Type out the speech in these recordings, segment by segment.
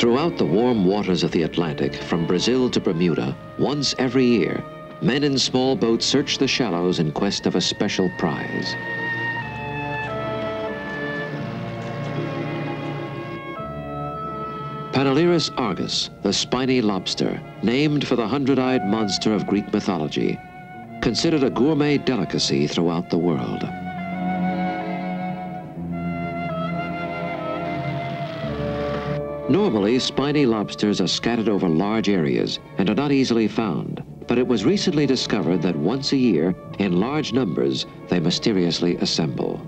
Throughout the warm waters of the Atlantic, from Brazil to Bermuda, once every year, men in small boats search the shallows in quest of a special prize. Panalirus argus, the spiny lobster, named for the hundred-eyed monster of Greek mythology, considered a gourmet delicacy throughout the world. Normally, spiny lobsters are scattered over large areas and are not easily found, but it was recently discovered that once a year, in large numbers, they mysteriously assemble.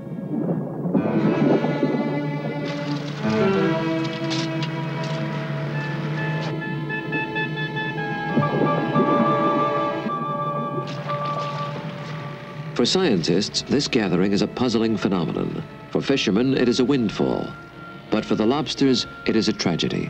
For scientists, this gathering is a puzzling phenomenon. For fishermen, it is a windfall. But for the lobsters, it is a tragedy.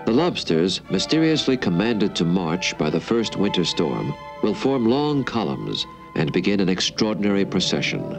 The lobsters, mysteriously commanded to march by the first winter storm, will form long columns and begin an extraordinary procession.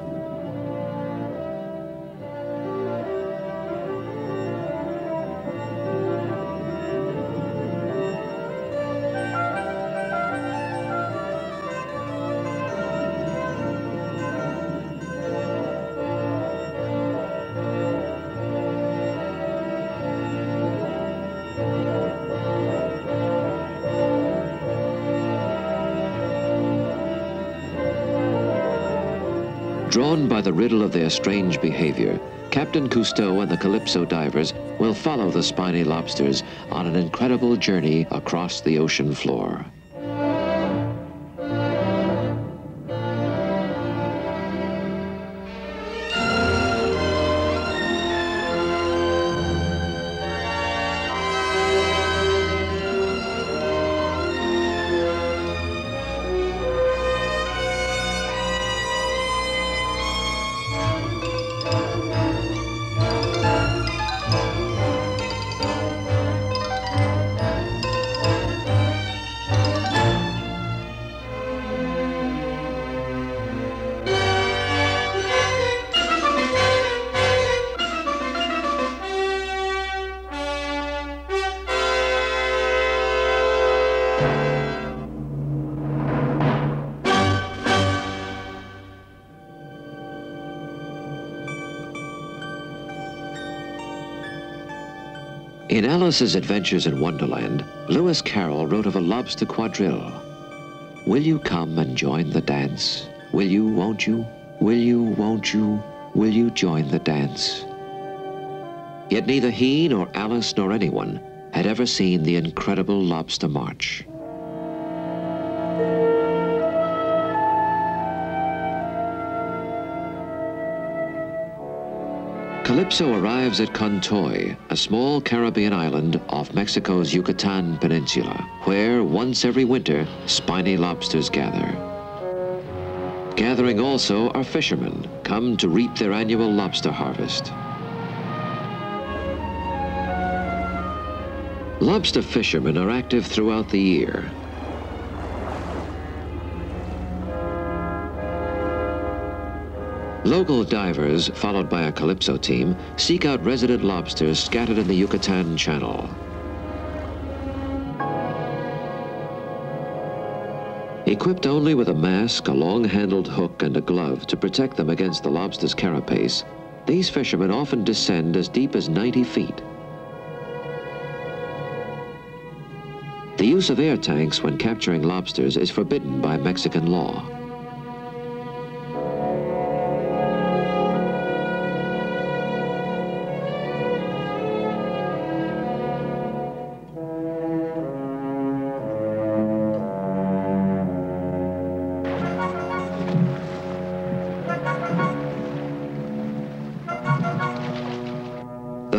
Drawn by the riddle of their strange behavior, Captain Cousteau and the Calypso divers will follow the spiny lobsters on an incredible journey across the ocean floor. In Alice's Adventures in Wonderland, Lewis Carroll wrote of a lobster quadrille. Will you come and join the dance? Will you, won't you? Will you, won't you? Will you join the dance? Yet neither he nor Alice nor anyone had ever seen the incredible lobster march. Calypso arrives at Contoy, a small Caribbean island off Mexico's Yucatan Peninsula, where, once every winter, spiny lobsters gather. Gathering also are fishermen, come to reap their annual lobster harvest. Lobster fishermen are active throughout the year. Local divers, followed by a Calypso team, seek out resident lobsters scattered in the Yucatan Channel. Equipped only with a mask, a long-handled hook, and a glove to protect them against the lobster's carapace, these fishermen often descend as deep as 90 feet. The use of air tanks when capturing lobsters is forbidden by Mexican law.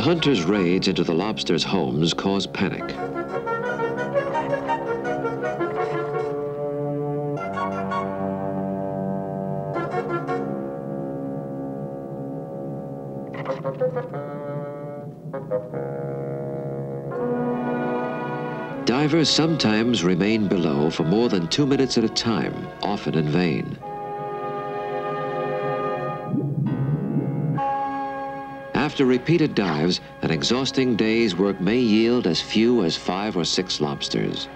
The hunters' raids into the lobsters' homes cause panic. Divers sometimes remain below for more than 2 minutes at a time, often in vain. After repeated dives, an exhausting day's work may yield as few as 5 or 6 lobsters.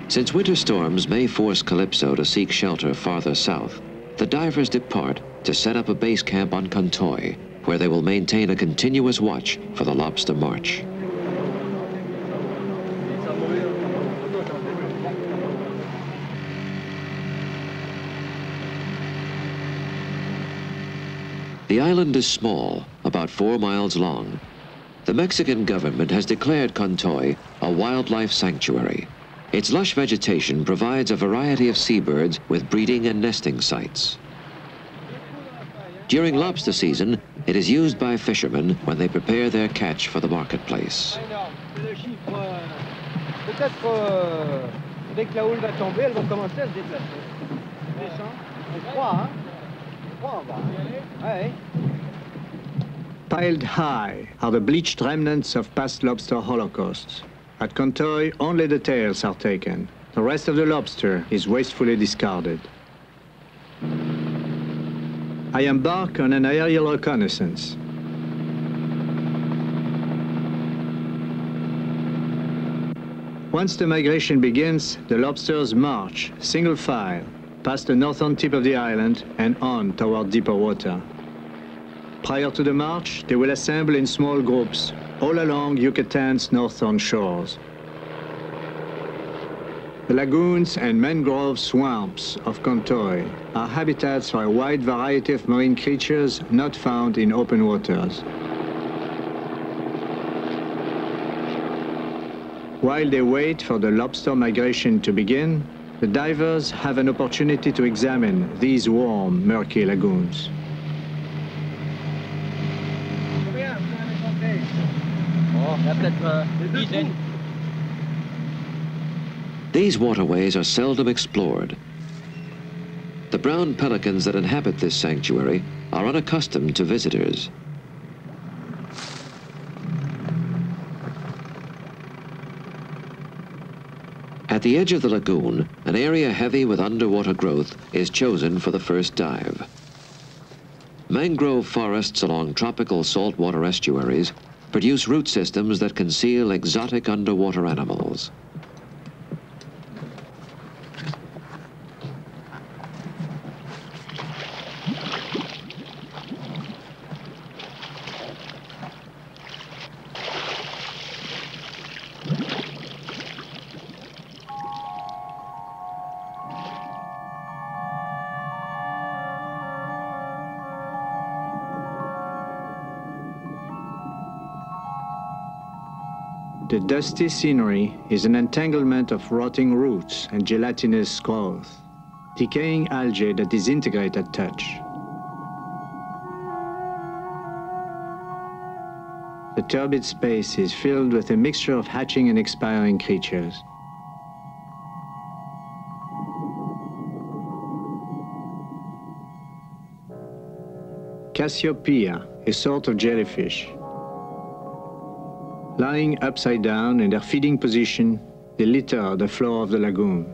Since winter storms may force Calypso to seek shelter farther south, the divers depart to set up a base camp on Contoy, where they will maintain a continuous watch for the lobster march. The island is small, about 4 miles long. The Mexican government has declared Contoy a wildlife sanctuary. Its lush vegetation provides a variety of seabirds with breeding and nesting sites. During lobster season, it is used by fishermen when they prepare their catch for the marketplace. Piled high are the bleached remnants of past lobster holocausts. At Contoy, only the tails are taken. The rest of the lobster is wastefully discarded. I embark on an aerial reconnaissance. Once the migration begins, the lobsters march, single file, past the northern tip of the island and on toward deeper water. Prior to the march, they will assemble in small groups all along Yucatan's northern shores. The lagoons and mangrove swamps of Contoy are habitats for a wide variety of marine creatures not found in open waters. While they wait for the lobster migration to begin, the divers have an opportunity to examine these warm, murky lagoons. These waterways are seldom explored. The brown pelicans that inhabit this sanctuary are unaccustomed to visitors. At the edge of the lagoon, an area heavy with underwater growth is chosen for the first dive. Mangrove forests along tropical saltwater estuaries produce root systems that conceal exotic underwater animals. The dusty scenery is an entanglement of rotting roots and gelatinous growth, decaying algae that disintegrate at touch. The turbid space is filled with a mixture of hatching and expiring creatures. Cassiopeia, a sort of jellyfish. Lying upside down in their feeding position, they litter the floor of the lagoon.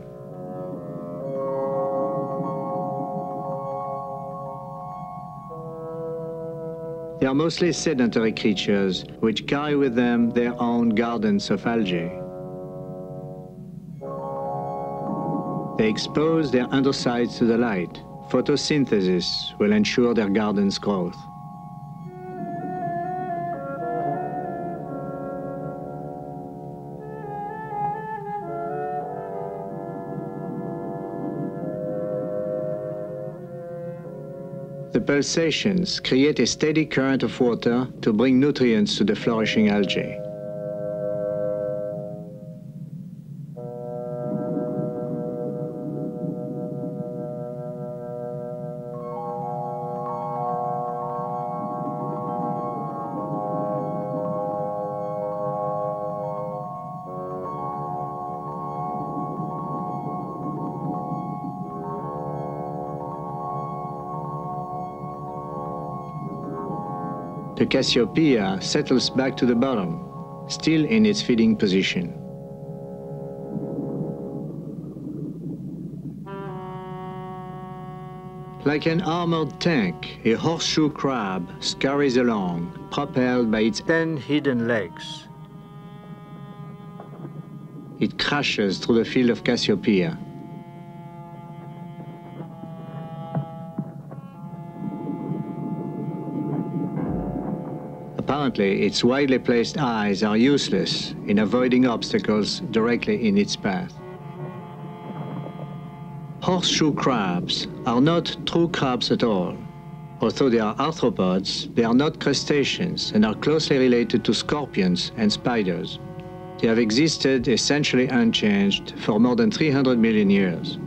They are mostly sedentary creatures which carry with them their own gardens of algae. They expose their undersides to the light. Photosynthesis will ensure their garden's growth. The pulsations create a steady current of water to bring nutrients to the flourishing algae. The Cassiopeia settles back to the bottom, still in its feeding position. Like an armored tank, a horseshoe crab scurries along, propelled by its 10 hidden legs. It crashes through the field of Cassiopeia. Apparently, its widely placed eyes are useless in avoiding obstacles directly in its path. Horseshoe crabs are not true crabs at all. Although they are arthropods, they are not crustaceans and are closely related to scorpions and spiders. They have existed essentially unchanged for more than 300 million years.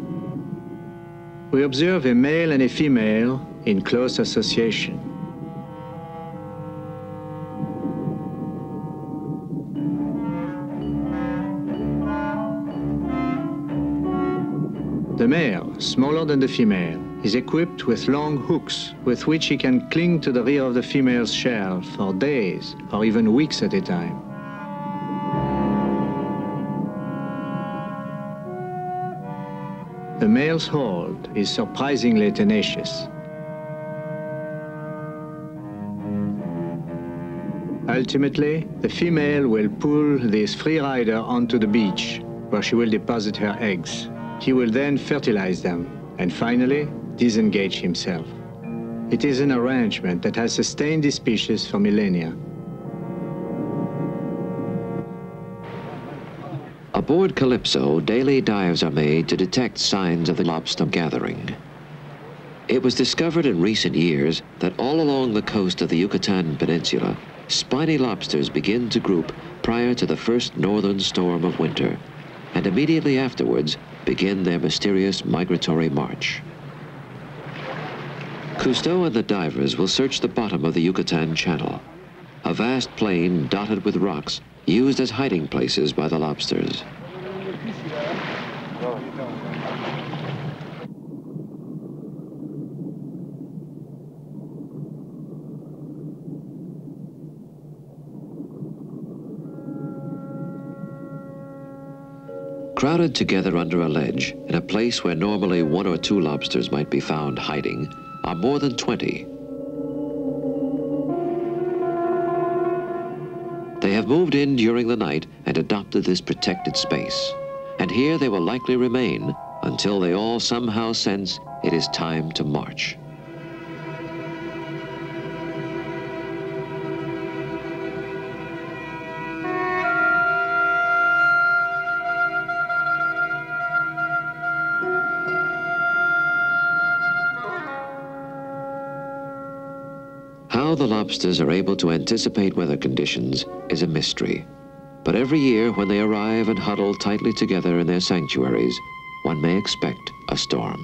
We observe a male and a female in close association. The male, smaller than the female, is equipped with long hooks with which he can cling to the rear of the female's shell for days or even weeks at a time. The male's hold is surprisingly tenacious. Ultimately, the female will pull this free rider onto the beach, where she will deposit her eggs. He will then fertilize them, and finally, disengage himself. It is an arrangement that has sustained the species for millennia. Aboard Calypso, daily dives are made to detect signs of the lobster gathering. It was discovered in recent years that all along the coast of the Yucatan Peninsula, spiny lobsters begin to group prior to the first northern storm of winter, and immediately afterwards begin their mysterious migratory march. Cousteau and the divers will search the bottom of the Yucatan Channel, a vast plain dotted with rocks used as hiding places by the lobsters. Crowded together under a ledge, in a place where normally 1 or 2 lobsters might be found hiding, are more than 20. They have moved in during the night and adopted this protected space. And here they will likely remain until they all somehow sense it is time to march. How the lobsters are able to anticipate weather conditions is a mystery. But every year when they arrive and huddle tightly together in their sanctuaries, one may expect a storm.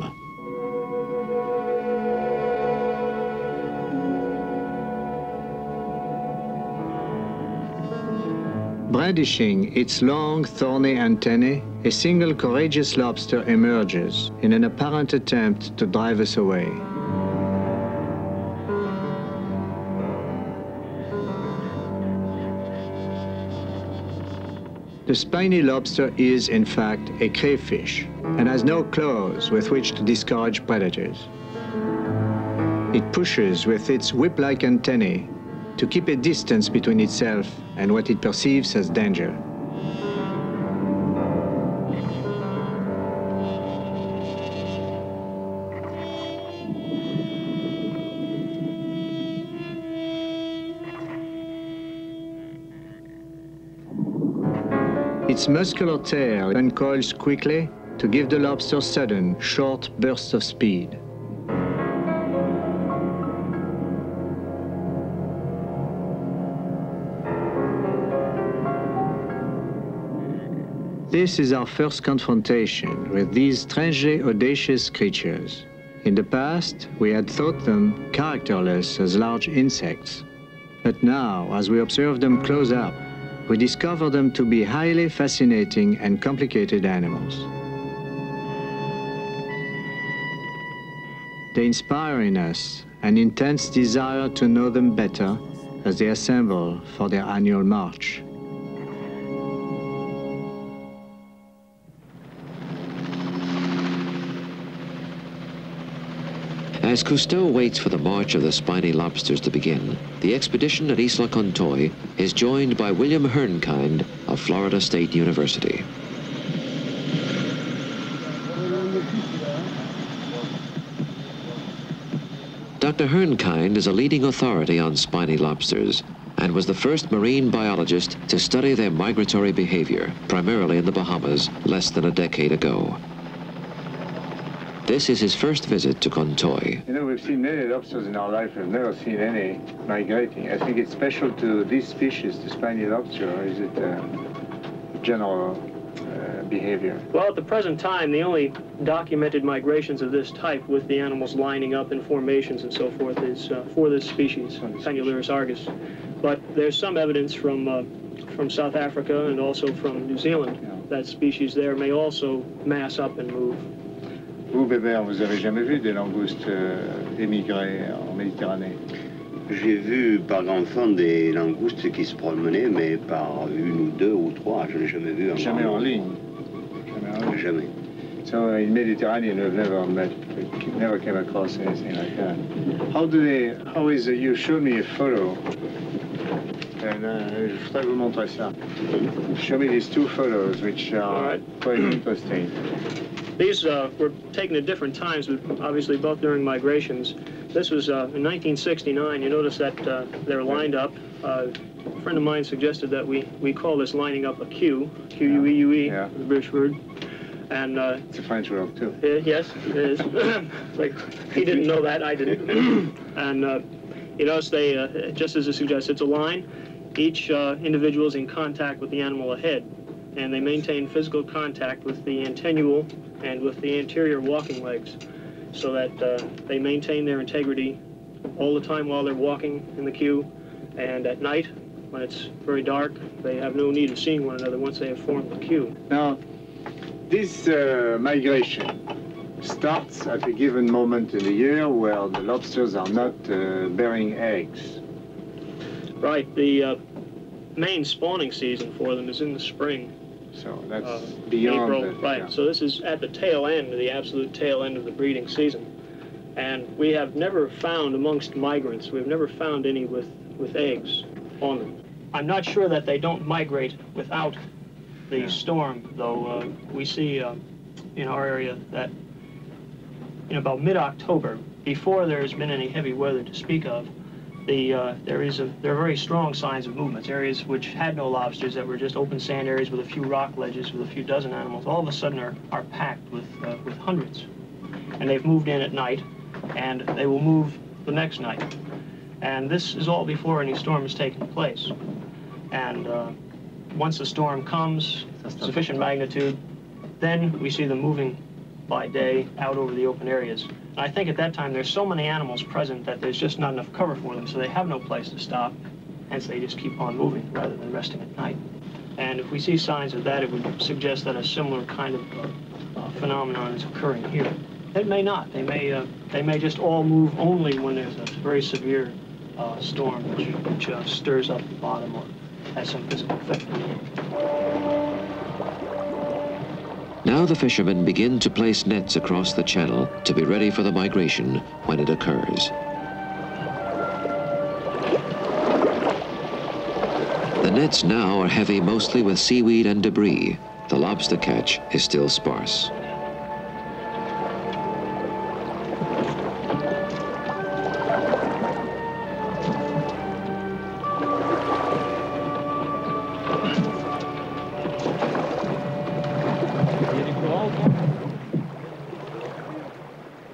Brandishing its long, thorny antennae, a single courageous lobster emerges in an apparent attempt to drive us away. The spiny lobster is, in fact, a crayfish and has no claws with which to discourage predators. It pushes with its whip-like antennae to keep a distance between itself and what it perceives as danger. Its muscular tail uncoils quickly to give the lobster sudden, short bursts of speed. This is our first confrontation with these strangely audacious creatures. In the past, we had thought them characterless as large insects. But now, as we observe them close up, we discover them to be highly fascinating and complicated animals. They inspire in us an intense desire to know them better as they assemble for their annual march. As Cousteau waits for the march of the spiny lobsters to begin, the expedition at Isla Contoy is joined by William Herndkind of Florida State University. Dr. Herndkind is a leading authority on spiny lobsters and was the first marine biologist to study their migratory behavior, primarily in the Bahamas, less than a decade ago. This is his first visit to Contoy. You know, we've seen many lobsters in our life. We've never seen any migrating. I think it's special to this species, the spiny lobster, or is it general behavior? Well, at the present time, the only documented migrations of this type with the animals lining up in formations and so forth is for this species, Penulurus argus. But there's some evidence from South Africa and also from New Zealand that species there may also mass up and move. Vous, Bébert, vous avez jamais vu des langoustes émigrer en Méditerranée? J'ai vu par enfant des langoustes qui se promenaient, mais par une ou deux ou trois, je n'ai jamais vu. Jamais en ligne? Jamais. So in Mediterranean, we've never came across anything like that. How is it, you showed me a photo, and je voudrais vous montrer ça. Show me these two photos, which are quite interesting. These were taken at different times, but obviously both during migrations. This was in 1969. You notice that they're lined up. A friend of mine suggested that we call this lining up a Q, Q-U-E-U-E, the British word. And it's a French word too. Yes, it is. Like, he didn't know that, I didn't. And you notice they, just as it suggests, it's a line. Each individual is in contact with the animal ahead, and they maintain physical contact with the antennual and with the anterior walking legs, so that they maintain their integrity all the time while they're walking in the queue, and at night, when it's very dark, they have no need of seeing one another once they have formed the queue. Now, this migration starts at a given moment in the year where the lobsters are not bearing eggs. Right, the main spawning season for them is in the spring. So that's beyond April, that, right. Yeah. So this is at the tail end, the absolute tail end of the breeding season. And we have never found amongst migrants, we've never found any with eggs on them. I'm not sure that they don't migrate without the storm, though. We see in our area that in about mid-October, before there's been any heavy weather to speak of, there are very strong signs of movements. Areas which had no lobsters, that were just open sand areas with a few rock ledges with a few dozen animals, all of a sudden are packed with hundreds. And they've moved in at night, and they will move the next night. And this is all before any storm has taken place. And once the storm comes, sufficient magnitude, then we see them moving by day out over the open areas. And I think at that time there's so many animals present that there's just not enough cover for them, so they have no place to stop, hence they just keep on moving rather than resting at night. And if we see signs of that, it would suggest that a similar kind of phenomenon is occurring here. It may not. They may just all move only when there's a very severe storm which stirs up the bottom or has some physical effect. Now the fishermen begin to place nets across the channel to be ready for the migration when it occurs. The nets now are heavy mostly with seaweed and debris. The lobster catch is still sparse.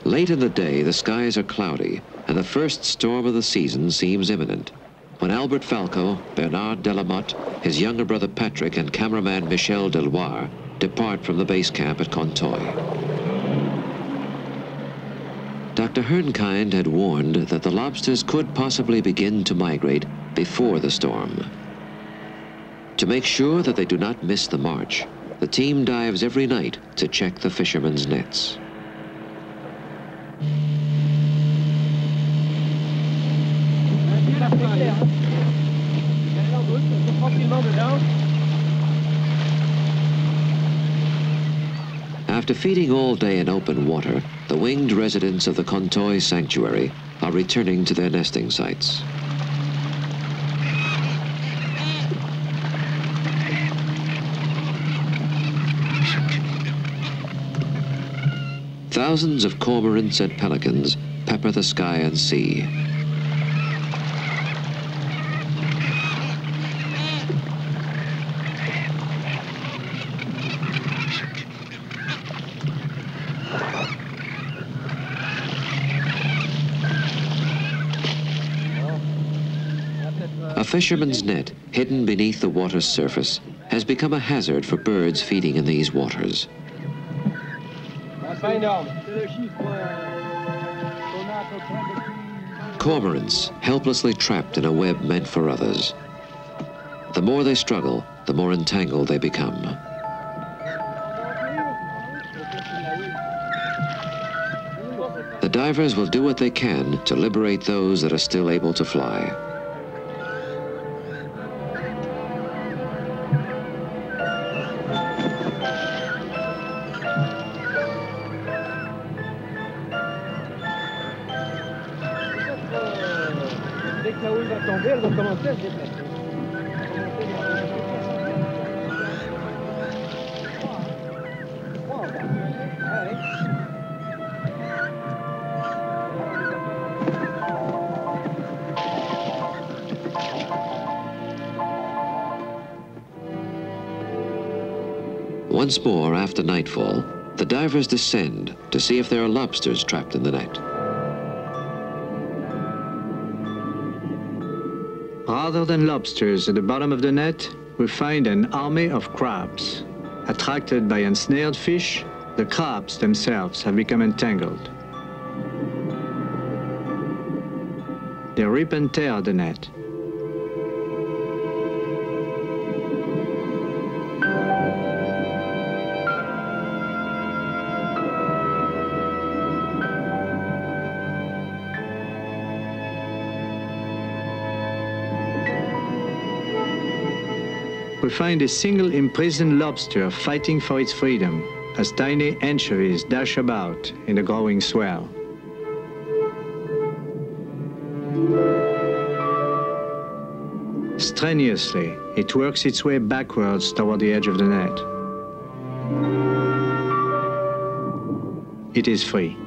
Late in the day, the skies are cloudy, and the first storm of the season seems imminent, when Albert Falco, Bernard Delamotte, his younger brother Patrick, and cameraman Michel Deloire depart from the base camp at Contoy. Dr. Herndkind had warned that the lobsters could possibly begin to migrate before the storm. To make sure that they do not miss the march, the team dives every night to check the fishermen's nets. After feeding all day in open water, the winged residents of the Contoy sanctuary are returning to their nesting sites. Thousands of cormorants and pelicans pepper the sky and sea. A fisherman's net, hidden beneath the water's surface, has become a hazard for birds feeding in these waters. Cormorants, helplessly trapped in a web meant for others. The more they struggle, the more entangled they become. The divers will do what they can to liberate those that are still able to fly. Once more, after nightfall, the divers descend to see if there are lobsters trapped in the net. Rather than lobsters at the bottom of the net, we find an army of crabs. Attracted by ensnared fish, the crabs themselves have become entangled. They rip and tear the net. We find a single imprisoned lobster fighting for its freedom as tiny anchovies dash about in the growing swell. Strenuously, it works its way backwards toward the edge of the net. It is free.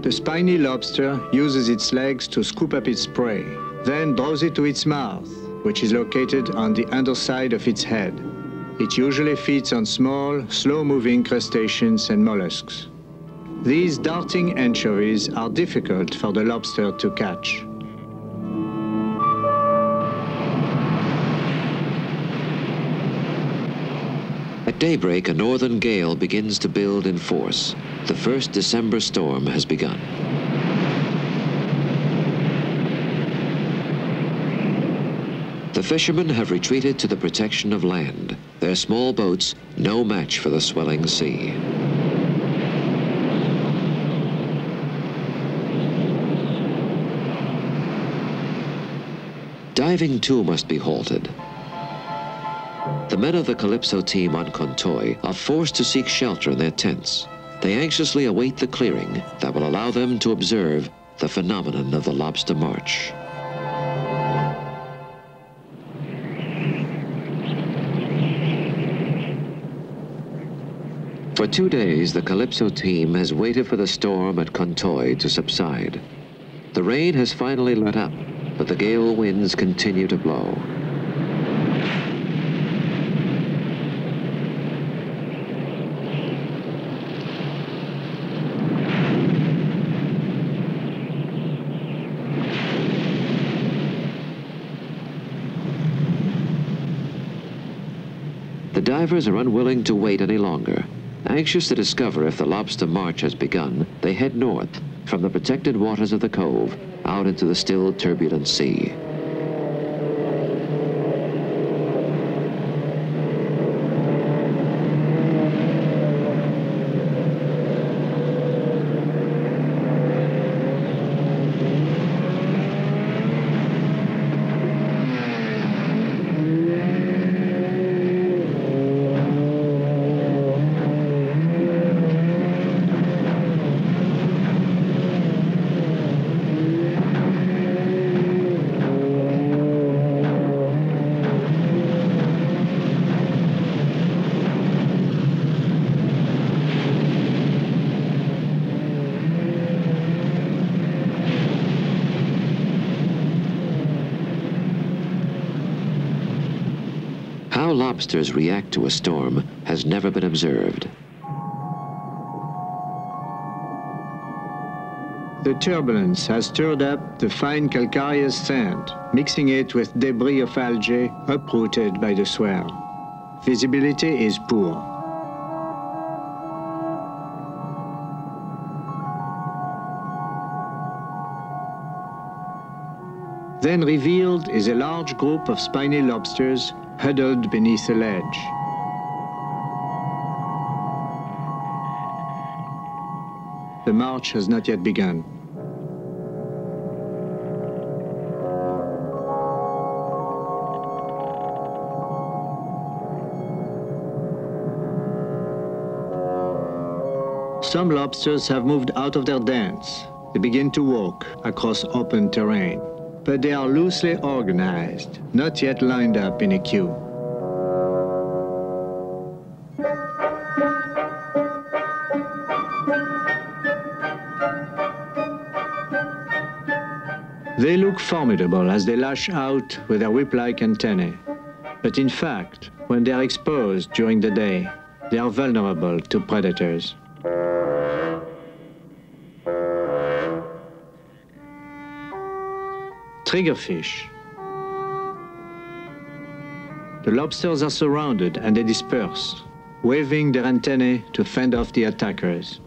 The spiny lobster uses its legs to scoop up its prey, then draws it to its mouth, which is located on the underside of its head. It usually feeds on small, slow-moving crustaceans and mollusks. These darting anchovies are difficult for the lobster to catch. At daybreak, a northern gale begins to build in force. The first December storm has begun. The fishermen have retreated to the protection of land. Their small boats, no match for the swelling sea. Diving too must be halted. The men of the Calypso team on Contoy are forced to seek shelter in their tents. They anxiously await the clearing that will allow them to observe the phenomenon of the lobster march. For 2 days, the Calypso team has waited for the storm at Contoy to subside. The rain has finally let up, but the gale winds continue to blow. The divers are unwilling to wait any longer. Anxious to discover if the lobster march has begun, they head north from the protected waters of the cove out into the still turbulent sea. How lobsters react to a storm has never been observed. The turbulence has stirred up the fine calcareous sand, mixing it with debris of algae uprooted by the swell. Visibility is poor. Then revealed is a large group of spiny lobsters huddled beneath a ledge. The march has not yet begun. Some lobsters have moved out of their dens. They begin to walk across open terrain, but they are loosely organized, not yet lined up in a queue. They look formidable as they lash out with their whip-like antennae. But in fact, when they are exposed during the day, they are vulnerable to predators. Triggerfish. The lobsters are surrounded and they disperse, waving their antennae to fend off the attackers.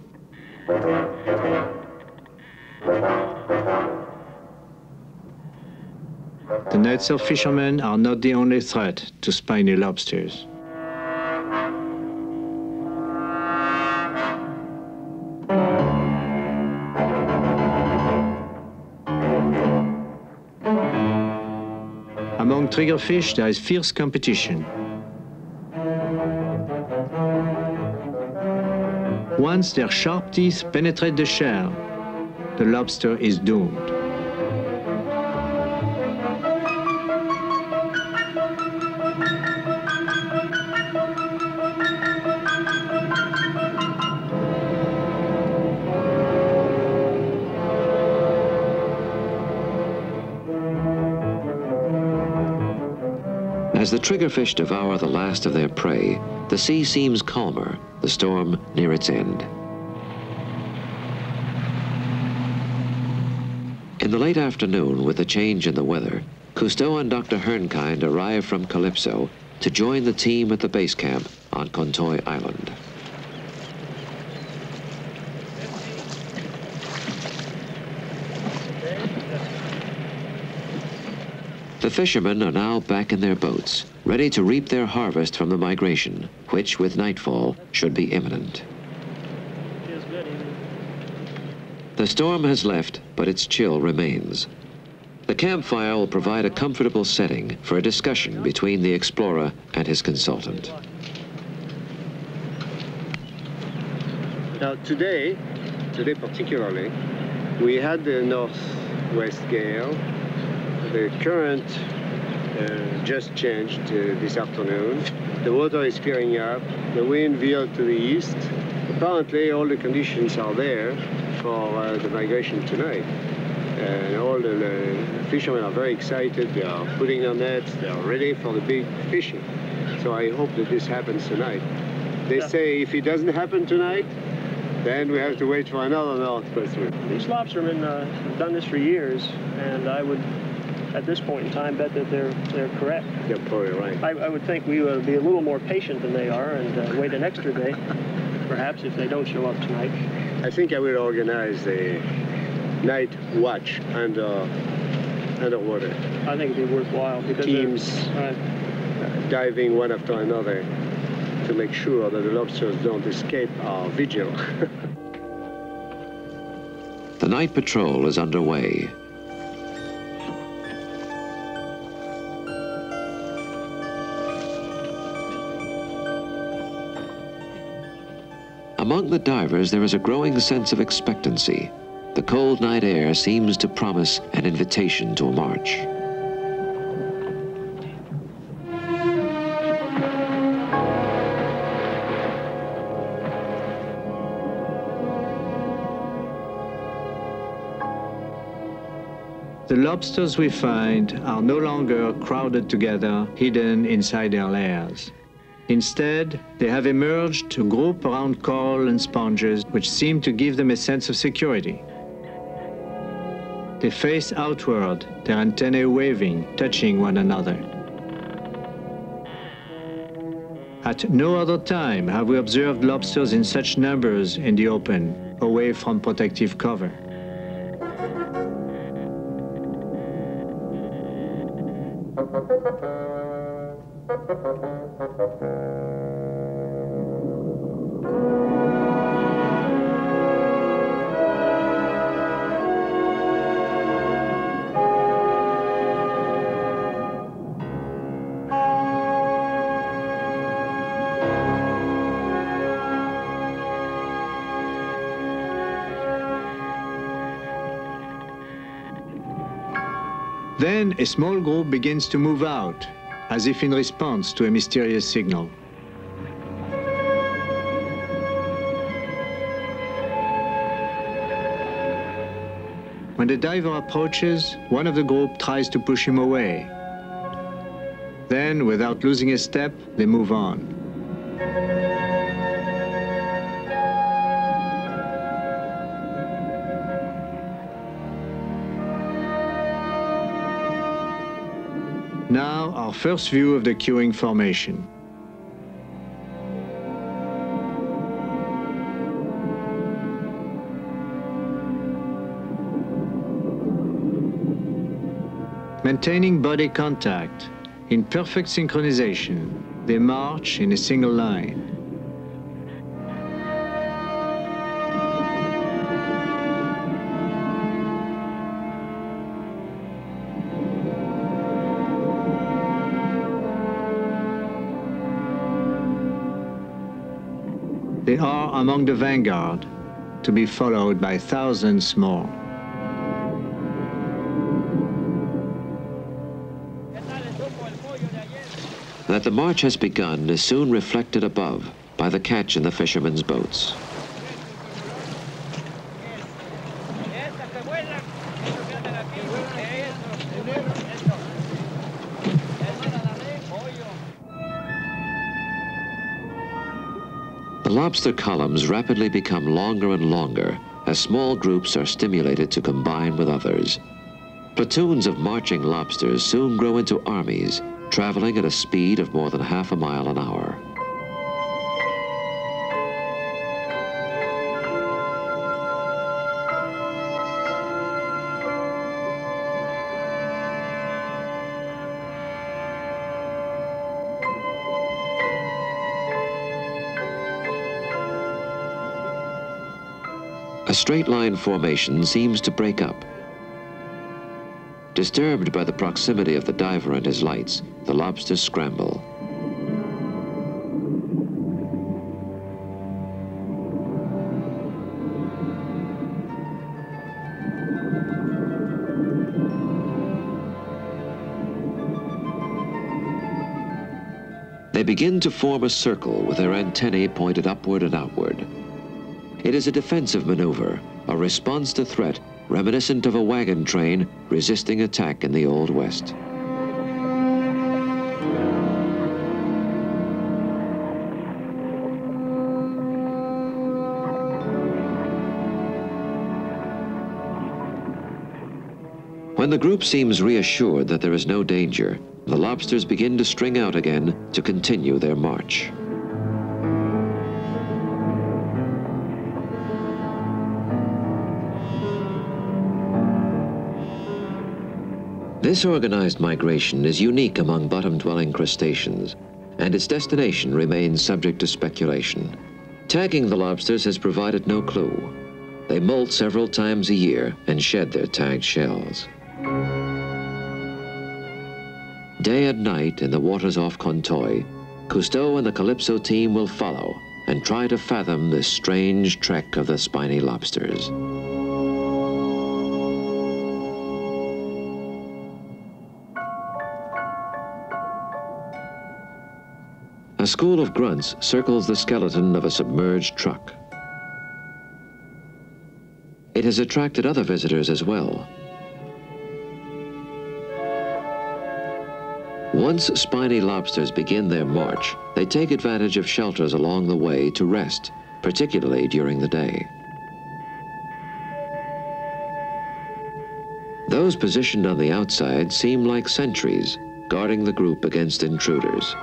The nets of fishermen are not the only threat to spiny lobsters. Among triggerfish, there is fierce competition. Once their sharp teeth penetrate the shell, the lobster is doomed. As the triggerfish devour the last of their prey, the sea seems calmer, the storm near its end. In the late afternoon, with the change in the weather, Cousteau and Dr. Hernkind arrive from Calypso to join the team at the base camp on Contoy Island. The fishermen are now back in their boats, ready to reap their harvest from the migration, which, with nightfall, should be imminent. The storm has left, but its chill remains. The campfire will provide a comfortable setting for a discussion between the explorer and his consultant. Now today particularly, we had the northwest gale. The current just changed this afternoon. The water is clearing up. The wind veered to the east. Apparently, all the conditions are there for the migration tonight. And all the fishermen are very excited. They are putting their nets. They are ready for the big fishing. So I hope that this happens tonight. They say if it doesn't happen tonight, then we have to wait for another northwest wind. These lobstermen have done this for years, and I would, at this point in time, bet that they're correct. You're probably right. I would think we would be a little more patient than they are and wait an extra day, perhaps, if they don't show up tonight. I think I will organize a night watch underwater. I think it'd be worthwhile because teams diving one after another to make sure that the lobsters don't escape our vigil. The night patrol is underway. Among the divers, there is a growing sense of expectancy. The cold night air seems to promise an invitation to a march. The lobsters we find are no longer crowded together, hidden inside their lairs. Instead, they have emerged to group around coral and sponges, which seem to give them a sense of security. They face outward, their antennae waving, touching one another. At no other time have we observed lobsters in such numbers in the open, away from protective cover. Then a small group begins to move out, as if in response to a mysterious signal. When the diver approaches, one of the group tries to push him away. Then, without losing a step, they move on. Now, our first view of the queuing formation. Maintaining body contact, in perfect synchronization, they march in a single line. They are among the vanguard, to be followed by thousands more. That the march has begun is soon reflected above by the catch in the fishermen's boats. The lobster columns rapidly become longer and longer as small groups are stimulated to combine with others. Platoons of marching lobsters soon grow into armies, traveling at a speed of more than half a mile an hour. A straight line formation seems to break up. Disturbed by the proximity of the diver and his lights, the lobsters scramble. They begin to form a circle with their antennae pointed upward and outward. It is a defensive maneuver, a response to threat reminiscent of a wagon train resisting attack in the Old West. When the group seems reassured that there is no danger, the lobsters begin to string out again to continue their march. This organized migration is unique among bottom-dwelling crustaceans, and its destination remains subject to speculation. Tagging the lobsters has provided no clue. They molt several times a year and shed their tagged shells. Day and night in the waters off Contoy, Cousteau and the Calypso team will follow and try to fathom this strange trek of the spiny lobsters. A school of grunts circles the skeleton of a submerged truck. It has attracted other visitors as well. Once spiny lobsters begin their march, they take advantage of shelters along the way to rest, particularly during the day. Those positioned on the outside seem like sentries, guarding the group against intruders.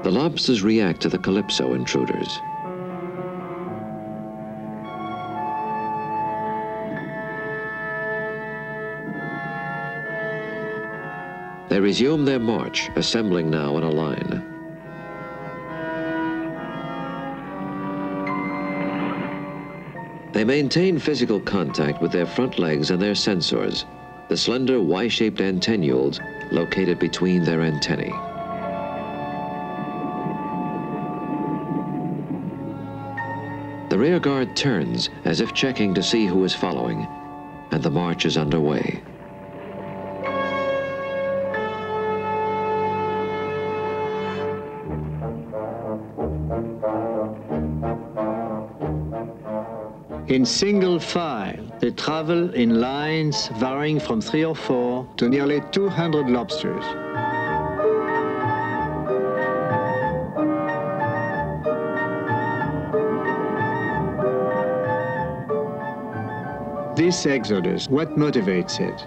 The lobsters react to the calypso intruders. They resume their march, assembling now in a line. They maintain physical contact with their front legs and their sensors, the slender Y-shaped antennules located between their antennae. The rear guard turns as if checking to see who is following, and the march is underway. In single file, they travel in lines varying from 3 or 4 to nearly 200 lobsters. This exodus, what motivates it?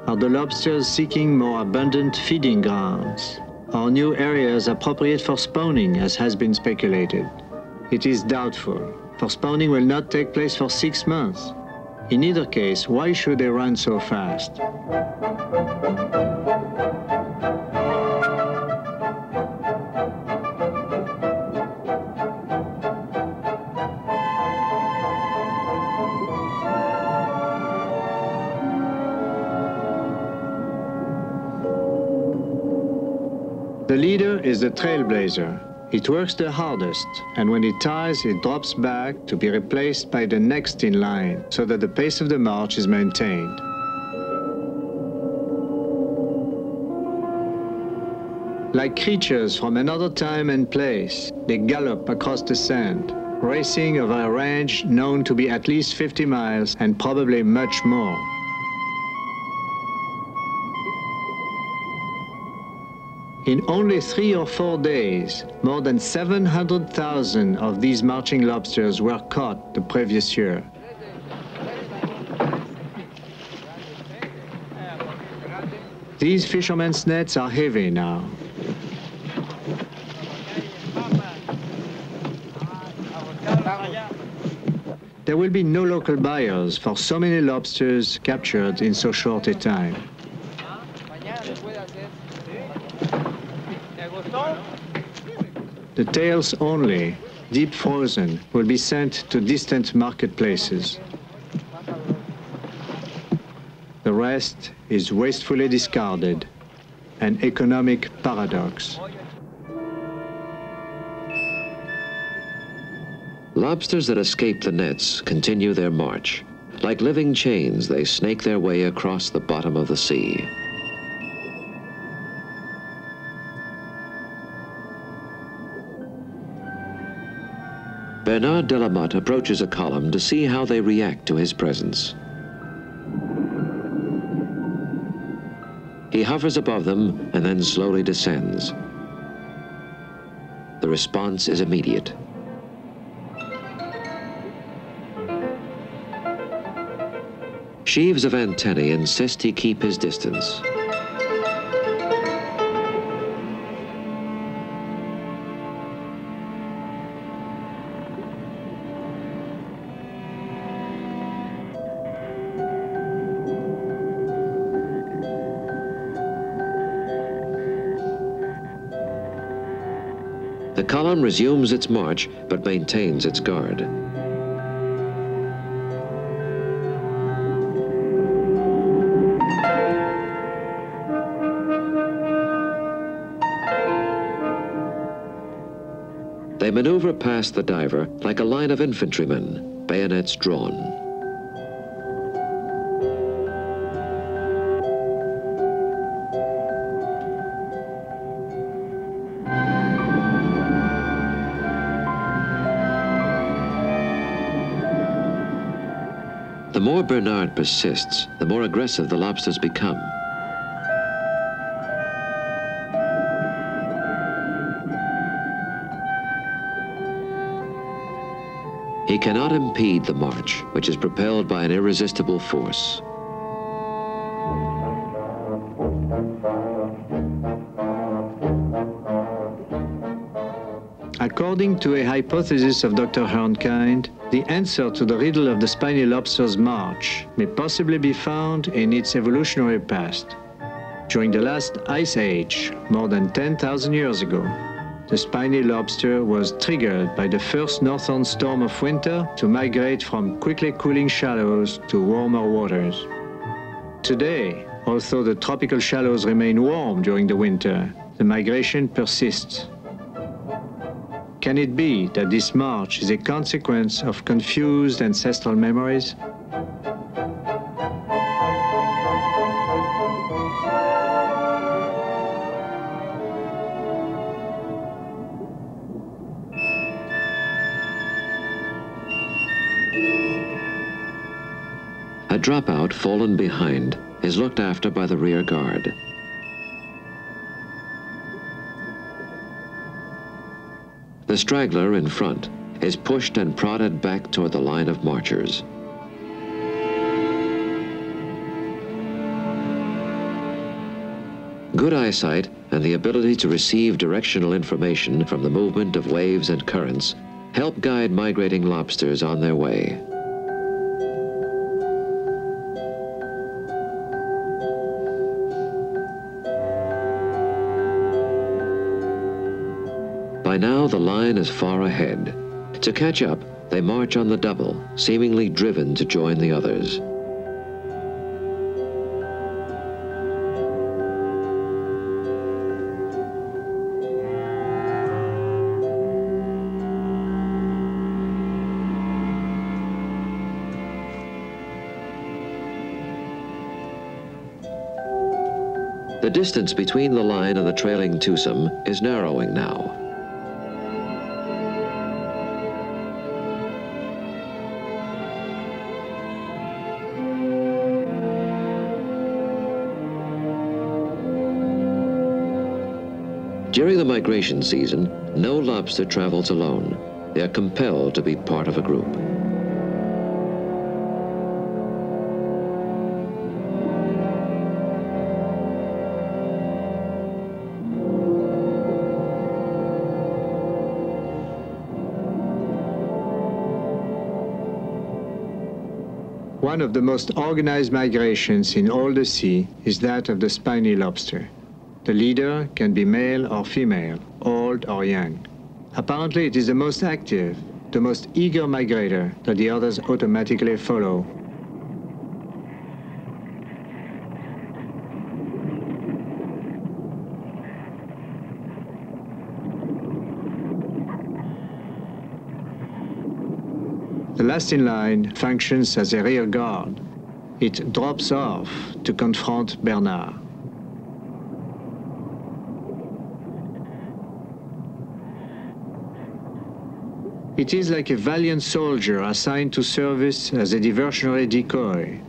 Are the lobsters seeking more abundant feeding grounds? Are new areas appropriate for spawning, as has been speculated? It is doubtful, for spawning will not take place for 6 months. In either case, why should they run so fast? The leader is the trailblazer. It works the hardest, and when it tires, it drops back to be replaced by the next in line, so that the pace of the march is maintained. Like creatures from another time and place, they gallop across the sand, racing over a range known to be at least 50 miles and probably much more. In only 3 or 4 days, more than 700,000 of these marching lobsters were caught the previous year. These fishermen's nets are heavy now. There will be no local buyers for so many lobsters captured in so short a time. The tails only, deep frozen, will be sent to distant marketplaces. The rest is wastefully discarded, an economic paradox. Lobsters that escape the nets continue their march. Like living chains, they snake their way across the bottom of the sea. Bernard Delamotte approaches a column to see how they react to his presence. He hovers above them and then slowly descends. The response is immediate. Sheaves of antennae insist he keep his distance. The column resumes its march, but maintains its guard. They maneuver past the diver like a line of infantrymen, bayonets drawn. more Bernard persists, the more aggressive the lobsters become. He cannot impede the march, which is propelled by an irresistible force. According to a hypothesis of Dr. Hernkind, the answer to the riddle of the spiny lobster's march may possibly be found in its evolutionary past. During the last ice age, more than 10,000 years ago, the spiny lobster was triggered by the first northern storm of winter to migrate from quickly cooling shallows to warmer waters. Today, although the tropical shallows remain warm during the winter, the migration persists. Can it be that this march is a consequence of confused ancestral memories? A dropout fallen behind is looked after by the rear guard. The straggler in front is pushed and prodded back toward the line of marchers. Good eyesight and the ability to receive directional information from the movement of waves and currents help guide migrating lobsters on their way. By now, the line is far ahead. To catch up, they march on the double, seemingly driven to join the others. The distance between the line and the trailing twosome is narrowing now. During the migration season, no lobster travels alone. They are compelled to be part of a group. One of the most organized migrations in all the sea is that of the spiny lobster. The leader can be male or female, old or young. Apparently, it is the most active, the most eager migrator that the others automatically follow. The last in line functions as a rear guard. It drops off to confront Bernard. It is like a valiant soldier assigned to service as a diversionary decoy,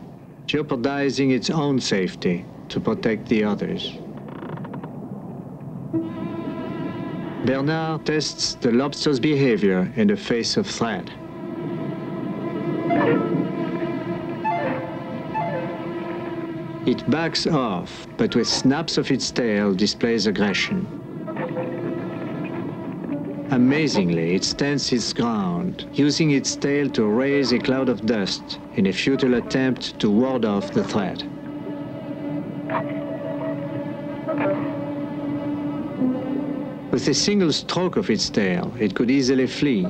jeopardizing its own safety to protect the others. Bernard tests the lobster's behavior in the face of threat. It backs off, but with snaps of its tail displays aggression. Amazingly, it stands its ground, using its tail to raise a cloud of dust in a futile attempt to ward off the threat. With a single stroke of its tail, it could easily flee.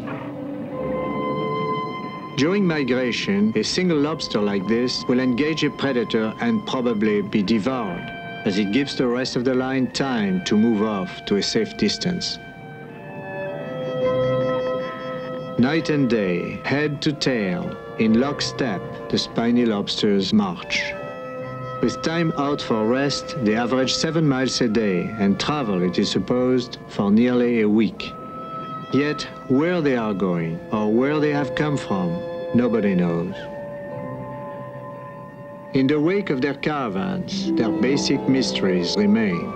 During migration, a single lobster like this will engage a predator and probably be devoured, as it gives the rest of the line time to move off to a safe distance. Night and day, head to tail, in lockstep, the spiny lobsters march. With time out for rest, they average 7 miles a day and travel, it is supposed, for nearly a week. Yet, where they are going or where they have come from, nobody knows. In the wake of their caravans, their basic mysteries remain.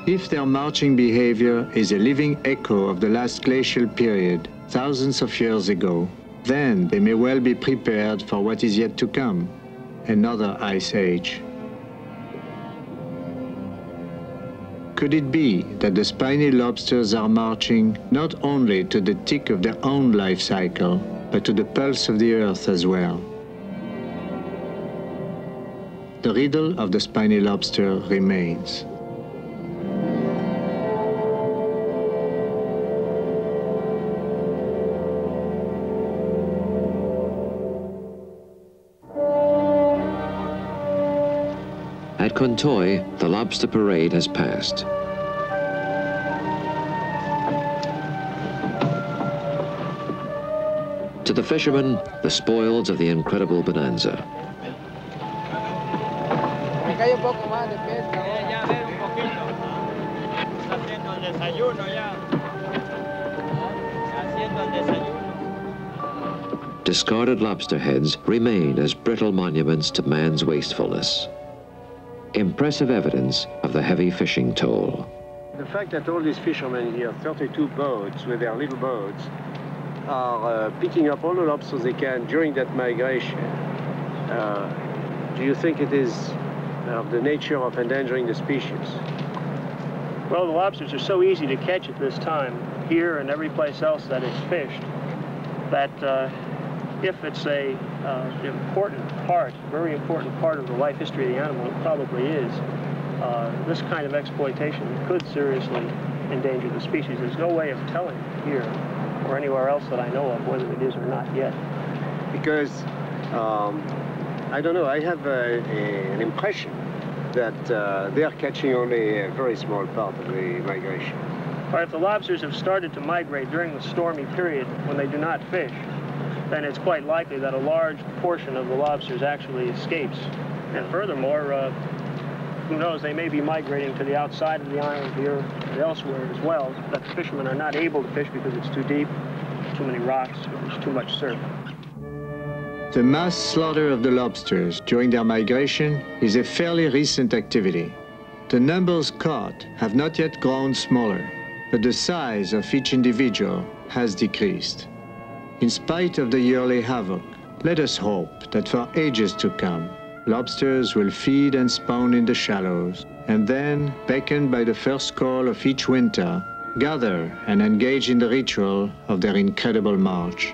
If their marching behavior is a living echo of the last glacial period, thousands of years ago, then they may well be prepared for what is yet to come, another ice age. Could it be that the spiny lobsters are marching not only to the tick of their own life cycle, but to the pulse of the Earth as well? The riddle of the spiny lobster remains. At Contoi, the lobster parade has passed. To the fishermen, the spoils of the incredible bonanza. Discarded lobster heads remain as brittle monuments to man's wastefulness. Impressive evidence of the heavy fishing toll. The fact that all these fishermen here, 32 boats with their little boats, are picking up all the lobsters they can during that migration, do you think it is of the nature of endangering the species? Well, the lobsters are so easy to catch at this time, here and every place else that it's fished, that if it's a very important part of the life history of the animal, it probably is. This kind of exploitation could seriously endanger the species. There's no way of telling here or anywhere else that I know of whether it is or not yet. Because, I don't know, I have an impression that they are catching only a very small part of the migration. But if the lobsters have started to migrate during the stormy period when they do not fish, then it's quite likely that a large portion of the lobsters actually escapes. And furthermore, who knows, they may be migrating to the outside of the island here and elsewhere as well, that the fishermen are not able to fish because it's too deep, too many rocks, or there's too much surf. The mass slaughter of the lobsters during their migration is a fairly recent activity. The numbers caught have not yet grown smaller, but the size of each individual has decreased. In spite of the yearly havoc, let us hope that for ages to come, lobsters will feed and spawn in the shallows, and then, beckoned by the first call of each winter, gather and engage in the ritual of their incredible march.